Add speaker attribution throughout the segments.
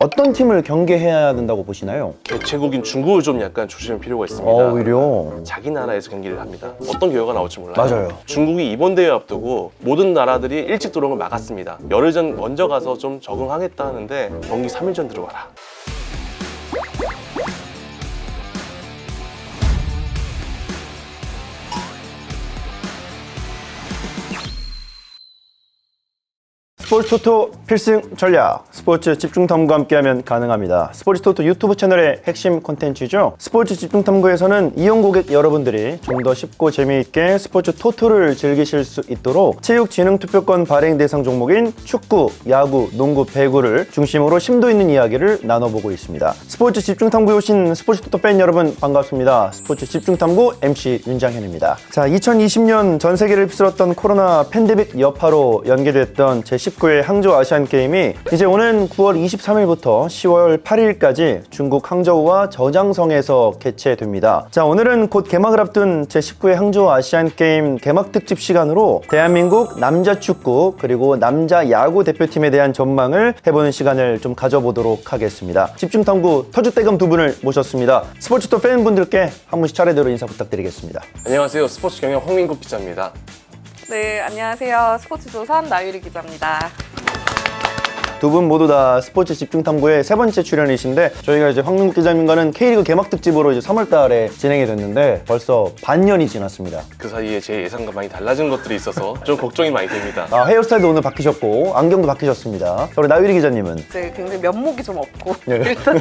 Speaker 1: 어떤 팀을 경계해야 된다고 보시나요?
Speaker 2: 개최국인 중국을 좀 약간 조심할 필요가 있습니다.
Speaker 1: 오히려
Speaker 2: 자기 나라에서 경기를 합니다. 어떤 결과가 나올지 몰라요.
Speaker 1: 맞아요.
Speaker 2: 중국이 이번 대회 앞두고 모든 나라들이 일찍 들어오는 걸 막았습니다. 열흘 전 먼저 가서 좀 적응하겠다 하는데 경기 3일 전 들어와라.
Speaker 1: 스포츠 토토 필승 전략, 스포츠 집중 탐구와 함께하면 가능합니다. 스포츠 토토 유튜브 채널의 핵심 콘텐츠죠. 스포츠 집중 탐구에서는 이용 고객 여러분들이 좀 더 쉽고 재미있게 스포츠 토토를 즐기실 수 있도록 체육진흥투표권 발행 대상 종목인 축구, 야구, 농구, 배구를 중심으로 심도 있는 이야기를 나눠보고 있습니다. 스포츠 집중 탐구에 오신 스포츠 토토 팬 여러분 반갑습니다. 스포츠 집중 탐구 MC 윤장현입니다. 자, 2020년 전 세계를 휩쓸었던 코로나 팬데믹 여파로 연기됐던 제19회 항저우 아시안 게임이 이제 오는 9월 23일부터 10월 8일까지 중국 항저우와 저장성에서 개최됩니다. 자, 오늘은 곧 개막을 앞둔 제19회 항저우 아시안 게임 개막 특집 시간으로 대한민국 남자 축구 그리고 남자 야구 대표팀에 대한 전망을 해보는 시간을 좀 가져보도록 하겠습니다. 집중 탐구 터줏대감 두 분을 모셨습니다. 스포츠토 팬분들께 한 분씩 차례대로 인사 부탁드리겠습니다.
Speaker 2: 안녕하세요. 스포츠 경영 홍민국 기자입니다.
Speaker 3: 네, 안녕하세요. 스포츠조선 나유리 기자입니다.
Speaker 1: 두 분 모두 다 스포츠 집중 탐구의 세 번째 출연이신데 저희가 이제 황민국 기자님과는 K리그 개막 특집으로 이제 3월 달에 진행이 됐는데 벌써 반년이 지났습니다.
Speaker 2: 그 사이에 제 예상과 많이 달라진 것들이 있어서 좀 걱정이 많이 됩니다.
Speaker 1: 헤어스타일도 오늘 바뀌셨고 안경도 바뀌셨습니다. 우리 나유리 기자님은
Speaker 3: 이제 굉장히 면목이 좀 없고
Speaker 1: 네.
Speaker 3: 일단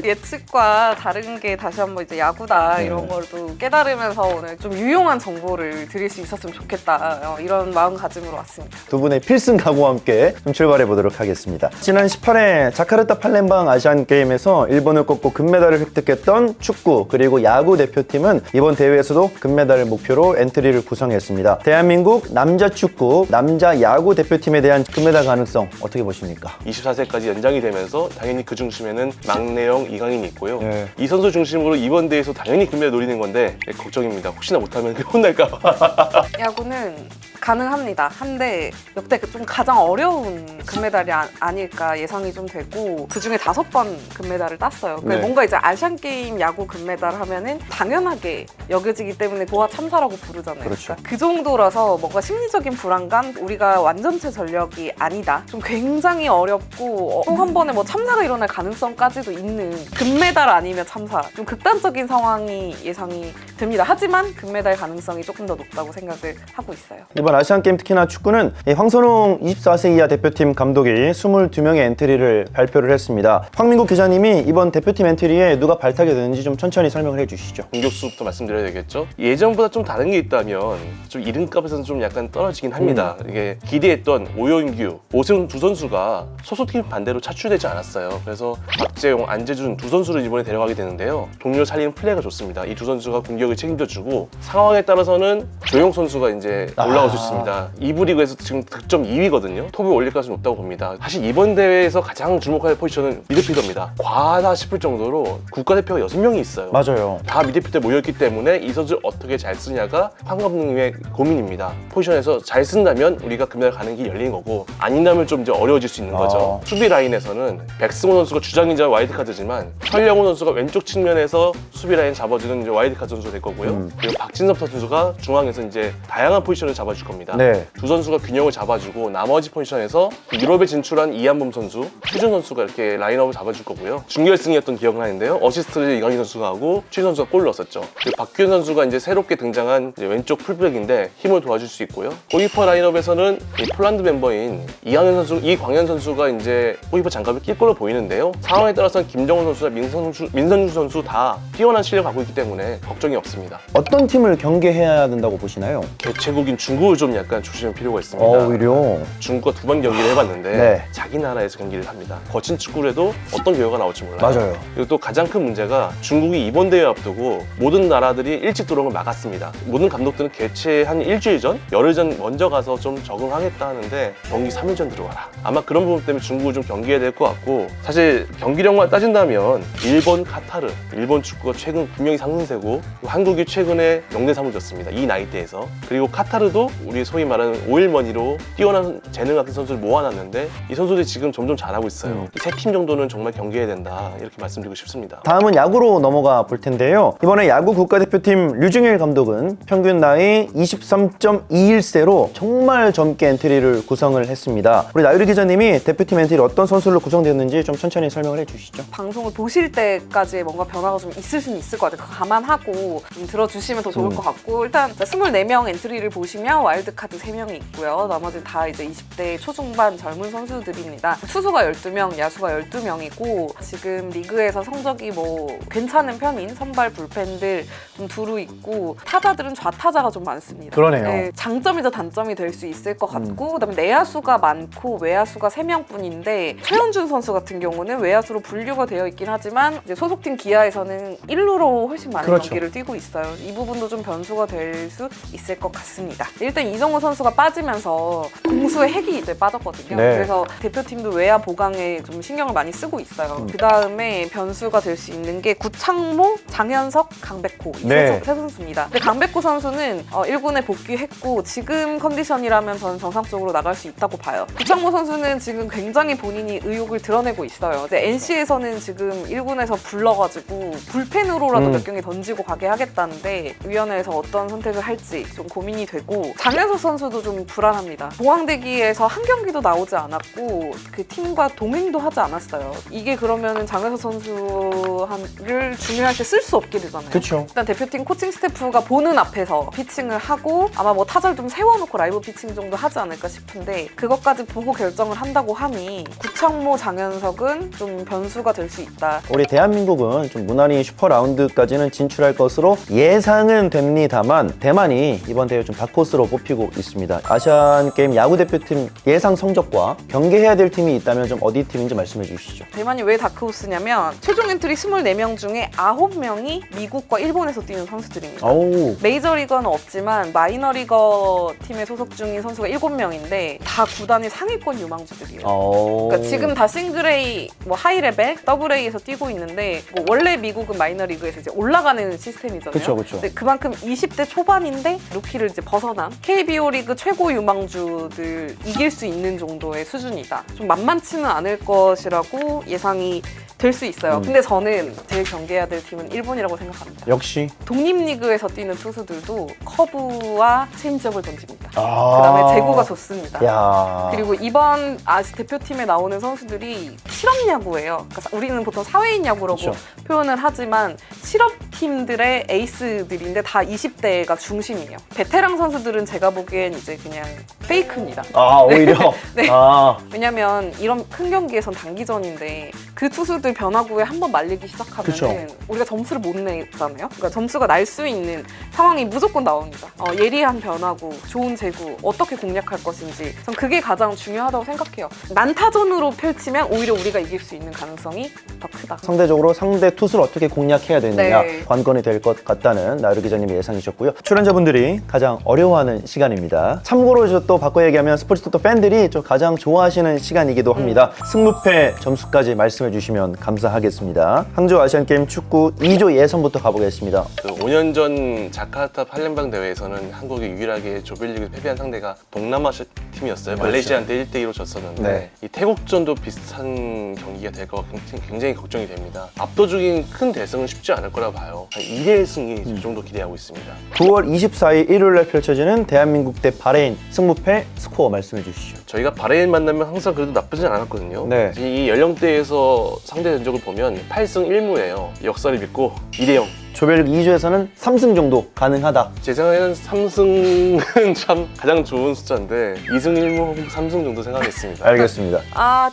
Speaker 3: 예측과 다른 게 다시 한번 이제 야구다 이런 걸 또 깨달으면서 오늘 좀 유용한 정보를 드릴 수 있었으면 좋겠다 이런 마음가짐으로 왔습니다.
Speaker 1: 두 분의 필승 각오와 함께 좀 출발해 보도록 하겠습니다. 지난 18회 자카르타 팔렘방 아시안 게임에서 일본을 꺾고 금메달을 획득했던 축구 그리고 야구 대표팀은 이번 대회에서도 금메달을 목표로 엔트리를 구성했습니다. 대한민국 남자 축구, 남자 야구 대표팀에 대한 금메달 가능성 어떻게 보십니까?
Speaker 2: 24세까지 연장이 되면서 당연히 그 중심에는 막내형 이강인이 있고요.
Speaker 1: 네.
Speaker 2: 이 선수 중심으로 이번 대회에서 당연히 금메달 노리는 건데 걱정입니다. 혹시나 못하면 혼날까 봐.
Speaker 3: 야구는 가능합니다. 한데 역대 좀 가장 어려운 금메달이 아닐까 예상이 좀 되고 그중에 5번 금메달을 땄어요.
Speaker 2: 네.
Speaker 3: 뭔가 이제 아시안게임 야구 금메달 하면은 당연하게 여겨지기 때문에 도하 참사라고 부르잖아요.
Speaker 1: 그렇죠.
Speaker 3: 그러니까 그 정도라서 뭔가 심리적인 불안감, 우리가 완전체 전력이 아니다. 좀 굉장히 어렵고 또 한 번에 뭐 참사가 일어날 가능성까지도 있는 금메달 아니면 참사. 좀 극단적인 상황이 예상이 됩니다. 하지만 금메달 가능성이 조금 더 높다고 생각을 하고 있어요.
Speaker 1: 이번 아시안게임 특히나 축구는 황선홍 24세 이하 대표팀 감독이 22명의 엔트리를 발표를 했습니다. 황민국 기자님이 이번 대표팀 엔트리에 누가 발탁이 되는지 좀 천천히 설명을 해주시죠.
Speaker 2: 공격수부터 말씀드려야 되겠죠. 예전보다 좀 다른 게 있다면 좀 이름값에서는 좀 약간 떨어지긴 합니다. 이게 기대했던 오영규, 오세훈 두 선수가 소속팀 반대로 차출되지 않았어요. 그래서 박재용, 안재준 두 선수를 이번에 데려가게 되는데요. 동료 살리는 플레이가 좋습니다. 이 두 선수가 공격을 책임져주고 상황에 따라서는 조용 선수가 이제 올라올 수 있습니다. 2부 리그에서 지금 득점 2위거든요. 톱에 올릴 가능성이 높다고 봅니다. 사실 이번 대회에서 가장 주목할 포지션은 미드필더입니다. 과하다 싶을 정도로 국가대표가 6명이 있어요.
Speaker 1: 맞아요.
Speaker 2: 다 미드필더에 모여있기 때문에 이 선수를 어떻게 잘 쓰냐가 황 감독님의 고민입니다. 포지션에서 잘 쓴다면 우리가 금메달 가는 길이 열리는 거고 아니라면 좀 이제 어려워질 수 있는 거죠. 수비 라인에서는 백승호 선수가 주장이자 와일드카드지만 설영호 선수가 왼쪽 측면에서 수비 라인 잡아주는 이제 와일드카드 선수가 될 거고요. 그리고 박진섭 선수가 중앙에서 이제 다양한 포지션을 잡아줄 겁니다.
Speaker 1: 네.
Speaker 2: 두 선수가 균형을 잡아주고 나머지 포지션에서 유럽에 진출한 이한범 선수, 최준 선수가 이렇게 라인업을 잡아줄 거고요. 준결승이었던 기억을 하는데요. 어시스트를 이강인 선수가 하고 최준 선수가 골을 넣었었죠. 그리고 박규현 선수가 이제 새롭게 등장한 이제 왼쪽 풀백인데 힘을 도와줄 수 있고요. 골키퍼 라인업에서는 이 폴란드 멤버인 이광현 선수가 이제 골키퍼 장갑을 낄 걸로 보이는데요. 상황에 따라서는 김정은 선수나 민선주 선수 다 뛰어난 실력을 갖고 있기 때문에 걱정이 없습니다.
Speaker 1: 어떤 팀을 경계해야 된다고 보시나요?
Speaker 2: 개최국인 중국을 좀 약간 조심할 필요가 있습니다.
Speaker 1: 오히려
Speaker 2: 중국과 2번 경기를 해봤는데
Speaker 1: 네.
Speaker 2: 자기 나라에서 경기를 합니다. 거친 축구를 해도 어떤 결과가 나올지 몰라요.
Speaker 1: 맞아요.
Speaker 2: 그리고 또 가장 큰 문제가 중국이 이번 대회 앞두고 모든 나라들이 일찍 들어오는 걸 막았습니다. 모든 감독들은 개최 한 일주일 전, 열흘 전 먼저 가서 좀 적응하겠다 하는데 경기 3일 전 들어와라. 아마 그런 부분 때문에 중국을 좀 경계해야 될 것 같고 사실 경기력만 따진다면 일본, 카타르, 일본 축구가 최근 분명히 상승세고 한국이 최근에 명대사을 줬습니다. 이 나이대에서. 그리고 카타르도 우리 소위 말하는 오일머니로 뛰어난 재능 같은 선수를 모아놨는데 이 선수 선수들이 지금 점점 잘하고 있어요. 세 팀 정도는 정말 경기해야 된다 이렇게 말씀드리고 싶습니다.
Speaker 1: 다음은 야구로 넘어가 볼 텐데요. 이번에 야구 국가대표팀 류중일 감독은 평균 나이 23.21세로 정말 젊게 엔트리를 구성을 했습니다. 우리 나유리 기자님이 대표팀 엔트리 어떤 선수로 구성되었는지 좀 천천히 설명을 해주시죠.
Speaker 3: 방송을 보실 때까지 뭔가 변화가 좀 있을 수는 있을 것 같아요. 그거 감안하고 좀 들어주시면 더 좋을 것 같고, 일단 24명 엔트리를 보시면 와일드카드 3명이 있고요. 나머지는 다 이제 20대 초중반 젊은 선수들입니다. 투수가 12명, 야수가 12명이고 지금 리그에서 성적이 뭐 괜찮은 편인 선발 불펜들 좀 두루 있고, 타자들은 좌타자가 좀 많습니다.
Speaker 1: 그러네요.
Speaker 3: 네, 장점이자 단점이 될 수 있을 것 같고, 그다음에 내야수가 많고 외야수가 3명뿐인데 최현준 선수 같은 경우는 외야수로 분류가 되어 있긴 하지만 이제 소속팀 기아에서는 1루로 훨씬 많은
Speaker 1: 그렇죠.
Speaker 3: 경기를 뛰고 있어요. 이 부분도 좀 변수가 될 수 있을 것 같습니다. 일단 이정우 선수가 빠지면서 공수의 핵이 이제 빠졌거든요.
Speaker 1: 네.
Speaker 3: 그래서 대표팀도 외야 보강에 좀 신경을 많이 쓰고 있어요. 그 다음에 변수가 될 수 있는 게 구창모, 장현석, 강백호 이
Speaker 1: 네.
Speaker 3: 세 선수입니다. 근데 강백호 선수는 1군에 복귀했고 지금 컨디션이라면 저는 정상적으로 나갈 수 있다고 봐요. 구창모 선수는 지금 굉장히 본인이 의욕을 드러내고 있어요. 이제 NC에서는 지금 1군에서 불러가지고 불펜으로라도 몇 경기 던지고 가게 하겠다는데 위원회에서 어떤 선택을 할지 좀 고민이 되고, 장현석 선수도 좀 불안합니다. 봉황대기에서 한 경기도 나오지 않았고 그 팀과 동행도 하지 않았어요. 이게 그러면은 장현석 선수를 중요할 때 쓸 수 없게 되잖아요.
Speaker 1: 그렇죠.
Speaker 3: 일단 대표팀 코칭 스태프가 보는 앞에서 피칭을 하고 아마 뭐 타자를 좀 세워놓고 라이브 피칭 정도 하지 않을까 싶은데, 그것까지 보고 결정을 한다고 하니 구창모, 장현석은 좀 변수가 될 수 있다.
Speaker 1: 우리 대한민국은 좀 무난히 슈퍼 라운드까지는 진출할 것으로 예상은 됩니다만 대만이 이번 대회 좀 다크호스로 뽑히고 있습니다. 아시안 게임 야구 대표팀 예상 성적과 경계해야 될 팀이 있다면 좀 어디 팀인지 말씀해 주시죠.
Speaker 3: 대만이 왜 다크호스냐면 최종 엔트리 24명 중에 9명이 미국과 일본에서 뛰는 선수들입니다.
Speaker 1: 오.
Speaker 3: 메이저리거는 없지만 마이너리거 팀에 소속 중인 선수가 7명인데 다 구단이 상위권 유망주들이에요. 그러니까 지금 다 싱글A, 뭐 하이레벨, 더블A에서 뛰고 있는데 뭐 원래 미국은 마이너리그에서 이제 올라가는 시스템이잖아요.
Speaker 1: 그쵸, 그쵸.
Speaker 3: 근데 그만큼 20대 초반인데 루키를 이제 벗어난 KBO 리그 최고 유망주들 이길 수 있는 정도의 수준이다. 좀 만만치는 않을 것이라고 예상이 될 수 있어요. 근데 저는 제일 경계해야 될 팀은 일본이라고 생각합니다.
Speaker 1: 역시
Speaker 3: 독립리그에서 뛰는 투수들도 커브와 체인지업을 던집니다.
Speaker 1: 아.
Speaker 3: 그다음에 제구가 좋습니다.
Speaker 1: 야.
Speaker 3: 그리고 이번 아시 대표팀에 나오는 선수들이 실업야구예요. 그러니까 우리는 보통 사회인 야구라고
Speaker 1: 그쵸.
Speaker 3: 표현을 하지만 실업팀들의 에이스들인데 다 20대가 중심이에요. 베테랑 선수들은 제가 보기엔 이제 그냥 페이크입니다.
Speaker 1: 아, 오히려.
Speaker 3: 네.
Speaker 1: 아.
Speaker 3: 왜냐면 이런 큰 경기에선 단기전인데 그 투수들 변화구에 한번 말리기 시작하면
Speaker 1: 그쵸.
Speaker 3: 우리가 점수를 못 내잖아요. 그러니까 점수가 날 수 있는 상황이 무조건 나옵니다. 예리한 변화구, 좋은 제구 어떻게 공략할 것인지 전 그게 가장 중요하다고 생각해요. 난타전으로 펼치면 오히려 우리가 이길 수 있는 가능성이 더 크다.
Speaker 1: 상대적으로 상대 투수를 어떻게 공략해야 되느냐
Speaker 3: 네.
Speaker 1: 관건이 될 것 같다는 나유리 기자님의 예상이셨고요. 출연자분들이 가장 어려워하는 시간입니다. 참고로 저 또 바꿔 얘기하면 스포츠토토 팬들이 좀 가장 좋아하시는 시간이기도 합니다. 승무패 점수까지 말씀해 주시면 감사하겠습니다. 항저우 아시안게임 축구 2조 예선부터 가보겠습니다.
Speaker 2: 5년 전 자카르타 팔렘방 대회에서는 한국이 유일하게 조별리그에서 패배한 상대가 동남아시아 팀이었어요. 말레이시아한테 1대2로 졌었는데
Speaker 1: 네.
Speaker 2: 이 태국전도 비슷한 경기가 될 것 같고 굉장히 걱정이 됩니다. 압도적인 큰 대승은 쉽지 않을 거라 봐요. 한 2대1 승리 이 정도 기대하고 있습니다.
Speaker 1: 9월 24일 일요일날 펼쳐지는 대한민국 대 바레인 승무패 스코어 말씀해 주시죠.
Speaker 2: 저희가 바레인 만나면 항상 그래도 나쁘진 않았거든요.
Speaker 1: 네.
Speaker 2: 이 연령대에서 상대 전적을 보면 8승 1무예요. 역사를 믿고 2대0.
Speaker 1: 조별리그 2조에서는 3승 정도 가능하다.
Speaker 2: 제 생각에는 3승은 참 가장 좋은 숫자인데 2승 1무 3승 정도 생각했습니다.
Speaker 1: 알겠습니다.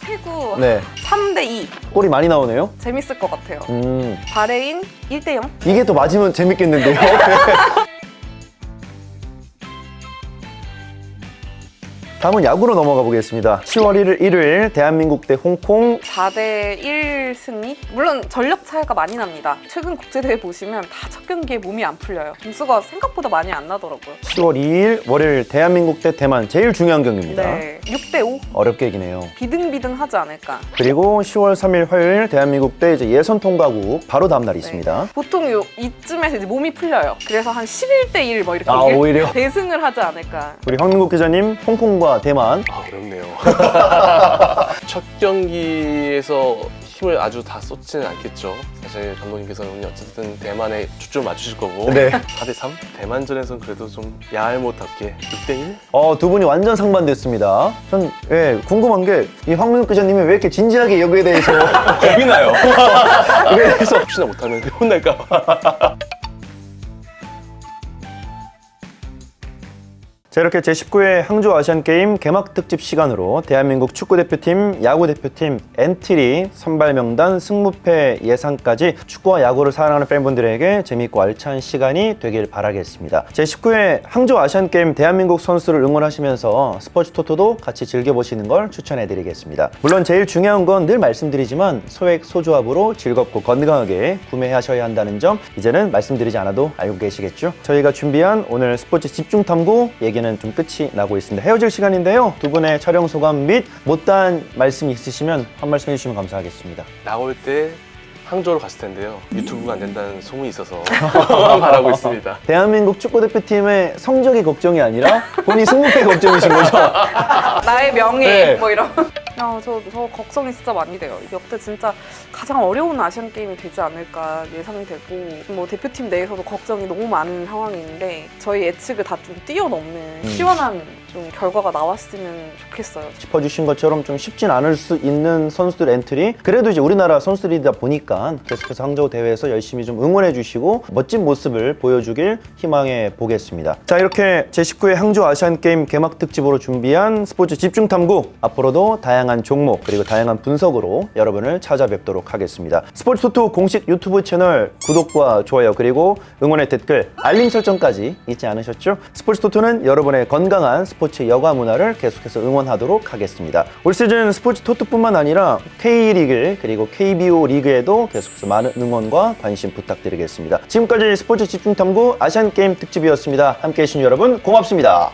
Speaker 3: 태국
Speaker 1: 네.
Speaker 3: 3대2
Speaker 1: 골이 많이 나오네요.
Speaker 3: 재밌을 것 같아요.
Speaker 1: 음.
Speaker 3: 바레인 1대0.
Speaker 1: 이게 또 맞으면 재밌겠는데요. 다음은 야구로 넘어가 보겠습니다. 10월 1일 일요일 대한민국 대 홍콩
Speaker 3: 4대1 승리? 물론 전력 차이가 많이 납니다. 최근 국제대회 보시면 다 첫 경기에 몸이 안 풀려요. 점수가 생각보다 많이 안 나더라고요.
Speaker 1: 10월 2일 월요일 대한민국 대 대만 제일 중요한 경기입니다.
Speaker 3: 네, 6대5
Speaker 1: 어렵게 이기네요.
Speaker 3: 비등비등하지 않을까.
Speaker 1: 그리고 10월 3일 화요일 대한민국 대 이제 예선 통과국 바로 다음 날이 있습니다.
Speaker 3: 보통 이쯤에서 이제 몸이 풀려요. 그래서 한 11대1 뭐 이렇게
Speaker 1: 아, 오히려?
Speaker 3: 대승을 하지 않을까.
Speaker 1: 우리 황민국 기자님 홍콩과 일본과 대만.
Speaker 2: 아, 어렵네요. 첫 경기에서 힘을 아주 다 쏟지는 않겠죠. 사실 감독님께서는 어쨌든 대만에 초점을 맞추실 거고.
Speaker 1: 네.
Speaker 2: 4대3? 대만전에서는 그래도 좀 야알못답게 6대1?
Speaker 1: 두 분이 완전 상반됐습니다. 전 궁금한 게 이 황민욱 기자님이 왜 이렇게 진지하게 여기에 대해서
Speaker 2: 겁이 나요.
Speaker 1: 그래서
Speaker 2: 혹시나 못하면 혼날까 봐.
Speaker 1: 자, 이렇게 제19회 항저우 아시안게임 개막 특집 시간으로 대한민국 축구대표팀, 야구대표팀, 엔트리, 선발 명단, 승무패 예상까지 축구와 야구를 사랑하는 팬분들에게 재미있고 알찬 시간이 되길 바라겠습니다. 제19회 항저우 아시안게임 대한민국 선수를 응원하시면서 스포츠 토토도 같이 즐겨보시는 걸 추천해드리겠습니다. 물론 제일 중요한 건 늘 말씀드리지만 소액 소조합으로 즐겁고 건강하게 구매하셔야 한다는 점 이제는 말씀드리지 않아도 알고 계시겠죠? 저희가 준비한 오늘 스포츠 집중탐구 얘기는 좀 끝이 나고 있습니다. 헤어질 시간인데요. 두 분의 촬영 소감 및 못다한 말씀이 있으시면 한 말씀 해주시면 감사하겠습니다.
Speaker 2: 나올 때 항저우로 갔을 텐데요. 유튜브가 안 된다는 소문이 있어서 바라고 있습니다.
Speaker 1: 대한민국 축구대표팀의 성적이 걱정이 아니라 본인 승무패 걱정이신 거죠?
Speaker 3: 나의 명예
Speaker 1: 네.
Speaker 3: 뭐 이런. 저 걱정이 진짜 많이 돼요. 역대 진짜 가장 어려운 아시안 게임이 되지 않을까 예상이 되고 뭐 대표팀 내에서도 걱정이 너무 많은 상황인데 저희 예측을 다 좀 뛰어넘는 시원한 좀 결과가 나왔으면 좋겠어요.
Speaker 1: 짚어주신 것처럼 좀 쉽진 않을 수 있는 선수들 엔트리 그래도 이제 우리나라 선수들이다 보니까 계속해서 항저우 대회에서 열심히 좀 응원해 주시고 멋진 모습을 보여주길 희망해 보겠습니다. 자, 이렇게 제19회 항저우 아시안게임 개막 특집으로 준비한 스포츠 집중탐구 앞으로도 다양한 종목 그리고 다양한 분석으로 여러분을 찾아뵙도록 하겠습니다. 스포츠 토토 공식 유튜브 채널 구독과 좋아요 그리고 응원의 댓글 알림 설정까지 잊지 않으셨죠? 스포츠 토토는 여러분의 건강한 스포츠 여가 문화를 계속해서 응원하도록 하겠습니다. 올 시즌 스포츠 토토뿐만 아니라 K리그 그리고 KBO 리그에도 계속해서 많은 응원과 관심 부탁드리겠습니다. 지금까지 스포츠 집중탐구 아시안게임 특집이었습니다. 함께해 주신 여러분 고맙습니다.